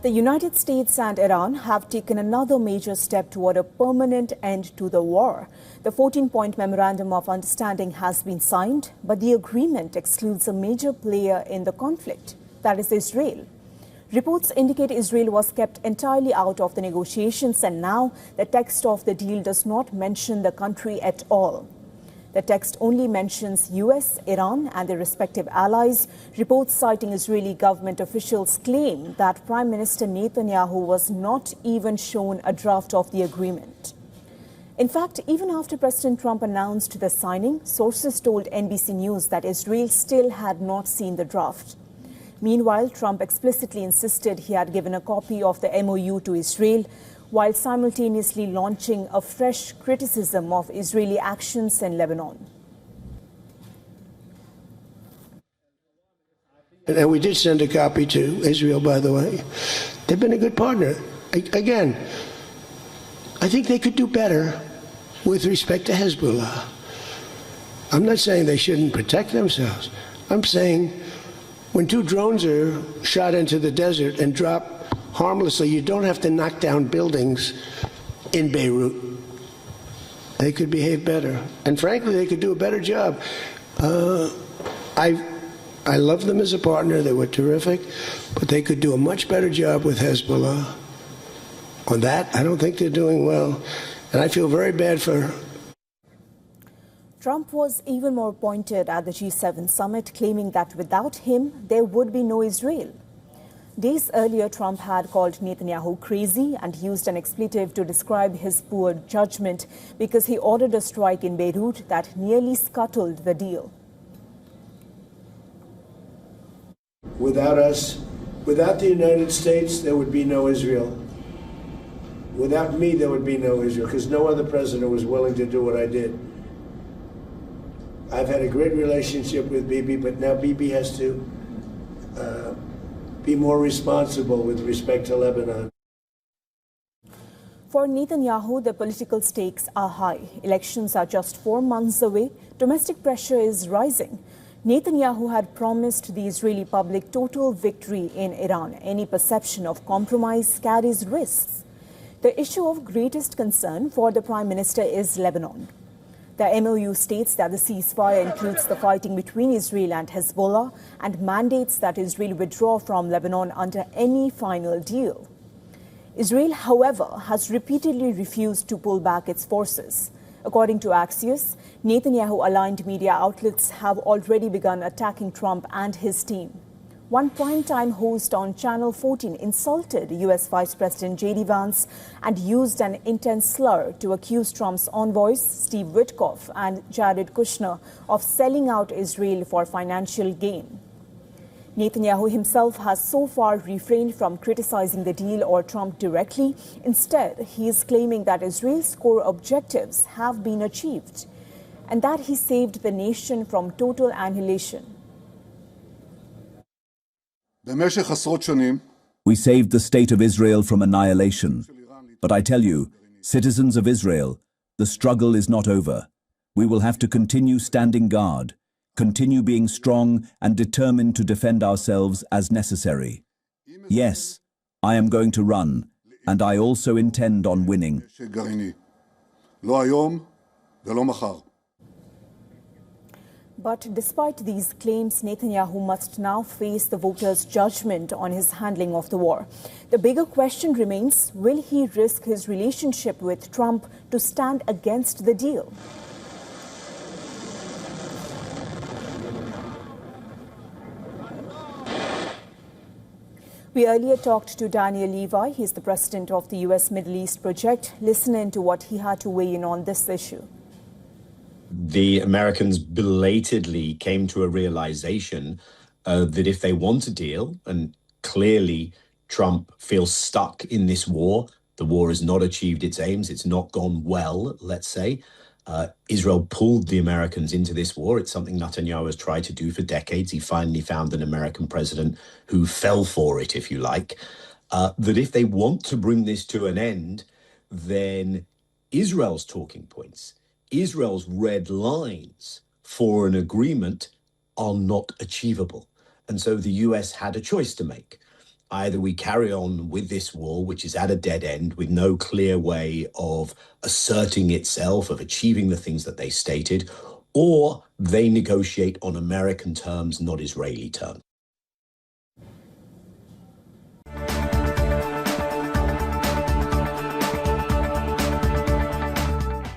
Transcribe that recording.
The United States and Iran have taken another major step toward a permanent end to the war. The 14-point memorandum of understanding has been signed, but the agreement excludes a major player in the conflict, that is Israel. Reports indicate Israel was kept entirely out of the negotiations, and now the text of the deal does not mention the country at all. The text only mentions US, Iran and their respective allies. Reports citing Israeli government officials claim that Prime Minister Netanyahu was not even shown a draft of the agreement. In fact, even after President Trump announced the signing, sources told NBC News that Israel still had not seen the draft. Meanwhile, Trump explicitly insisted he had given a copy of the MOU to Israel, while simultaneously launching a fresh criticism of Israeli actions in Lebanon. And we did send a copy to Israel, by the way. They've been a good partner. Again, I think they could do better with respect to Hezbollah. I'm not saying they shouldn't protect themselves. I'm saying when two drones are shot into the desert and drop harmlessly, you don't have to knock down buildings in Beirut. They could behave better. And frankly, they could do a better job. I love them as a partner. They were terrific. But they could do a much better job with Hezbollah. On that, I don't think they're doing well. And I feel very bad for... Trump was even more pointed at the G7 summit, claiming that without him, there would be no Israel. Days earlier, Trump had called Netanyahu crazy and used an expletive to describe his poor judgment because he ordered a strike in Beirut that nearly scuttled the deal. Without us, without the United States, there would be no Israel. Without me, there would be no Israel, because no other president was willing to do what I did. I've had a great relationship with Bibi, but now Bibi has to be more responsible with respect to Lebanon. For Netanyahu, the political stakes are high. Elections are just 4 months away. Domestic pressure is rising. Netanyahu had promised the Israeli public total victory in Iran. Any perception of compromise carries risks. The issue of greatest concern for the Prime Minister is Lebanon. The MOU states that the ceasefire includes the fighting between Israel and Hezbollah and mandates that Israel withdraw from Lebanon under any final deal. Israel, however, has repeatedly refused to pull back its forces. According to Axios, Netanyahu-aligned media outlets have already begun attacking Trump and his team. One primetime host on Channel 14 insulted U.S. Vice President J.D. Vance and used an intense slur to accuse Trump's envoys, Steve Witkoff and Jared Kushner, of selling out Israel for financial gain. Netanyahu himself has so far refrained from criticizing the deal or Trump directly. Instead, he is claiming that Israel's core objectives have been achieved and that he saved the nation from total annihilation. We saved the state of Israel from annihilation. But I tell you, citizens of Israel, the struggle is not over. We will have to continue standing guard, continue being strong and determined to defend ourselves as necessary. Yes, I am going to run, and I also intend on winning. But despite these claims, Netanyahu must now face the voters' judgment on his handling of the war. The bigger question remains, will he risk his relationship with Trump to stand against the deal? We earlier talked to Daniel Levi. He's the president of the U.S. Middle East Project. Listen in to what he had to weigh in on this issue. The Americans belatedly came to a realization that if they want a deal, and clearly Trump feels stuck in this war, the war has not achieved its aims, it's not gone well, let's say. Israel pulled the Americans into this war. It's something Netanyahu has tried to do for decades. He finally found an American president who fell for it, if you like. That if they want to bring this to an end, then Israel's talking points, Israel's red lines for an agreement are not achievable. And so the US had a choice to make. Either we carry on with this war, which is at a dead end, with no clear way of asserting itself, of achieving the things that they stated, or they negotiate on American terms, not Israeli terms.